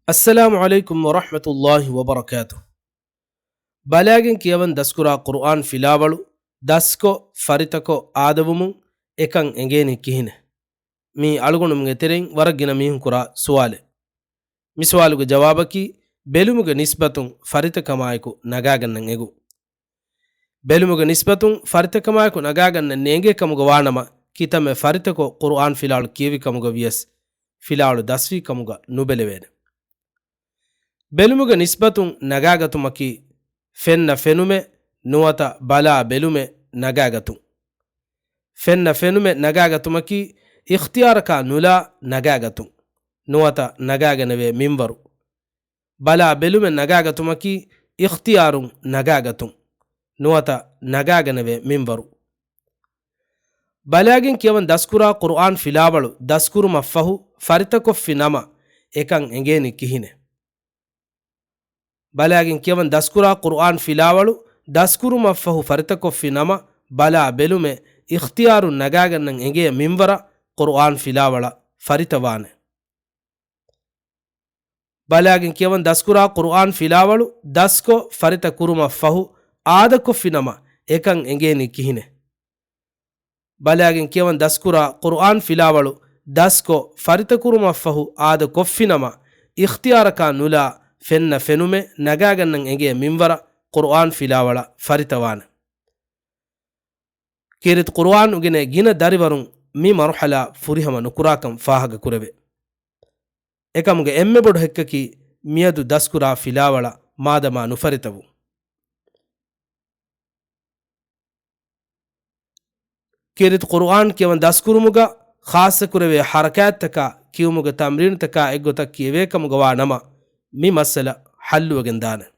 السلام عليكم ورحمة الله وبركاته. بلاغن كيوان دسكرا قرآن فيلاولو دسكو فريتكو آدومون එකන් එංගේනි කිහින මේ අලුගුණුම්ගේ තෙරෙන් වරගින මිහුන් කුරා සුවාලෙ මිසවාලුගේ ජවාබකි බෙලුමුගේ නිස්බතුන් ෆරිතකමායකු නගාගන්නන් එගු බෙලුමුගේ නිස්බතුන් ෆරිතකමායකු නගාගන්න නේගේ කමුගේ වානම කිතම ෆරිතකෝ කුර්ආන් ෆිලාවල් කියවි කමුගේ වියස් ෆිලාවල් දස්වි කමුගේ නුබෙලෙවේන බෙලුමුගේ නිස්බතුන් නගාගතුමකි ෆෙන්න ෆෙනුමෙ නුවත බලා බෙලුමෙ නගාගතුන් ෆෙන්න ෆෙනුමෙ නගාගතුමකි ඉඛ්තියාරක නුලා නගාගතුන් නුවත නගාගනවේ මින්වරු බලා බෙලුමෙ නගාගතුමකි ඉඛ්තියාරුන් නගාගතුන් නුවත නගාගනවේ මින්වරු බලාගෙන් කියවන් දස්කුරා කුර්ආන් ෆිලාවලු දස්කුරු මෆහු ෆරිතකොෆ්ෆි නම එකන් එංගේනි කිහිනේ බලාගෙන් කියවන් දස්කුරා කුර්ආන් ෆිලාවලු දස්කුරු මෆහු ෆරිතකොෆ්ෆි නම බලා බෙලුමෙ ඉඛ්තියාරු නගාගන්නන් එගේ මින්වර කුර්ආන් ෆිලාවල ෆරිතවාන බලාගෙන් කියවන් දස්කුරා කුර්ආන් ෆිලාවලු දස්කො ෆරිත කුරුම ෆහු ආදකොෆ්ෆි නම එකන් එගේනි කිහිනේ බලාගෙන් කියවන් දස්කුරා කුර්ආන් ෆිලාවලු දස්කො ෆරිත කුරුම ෆහු ආදකොෆ්ෆි නම ඉඛ්තියාරක නුලා ෆෙන්න ෆෙනුමෙ නගාගන්නන් එගේ මින්වර කුර්ආන් ෆිලාවල ෆරිතවාන كيرت قرآن وجنا جينا داريورون مي مرحلة فريهما نكراكم فاهج كربه إكامج إمّ بود هككي ميادو دسكرا فيلاولا مادما نفرتبو كيرت قرآن كيوان دسكرموجا خاص كربه حركات تكا كيوموجا تمرين تكا إجو تكيوه كمجوا نما مي مسألة حل وجندانه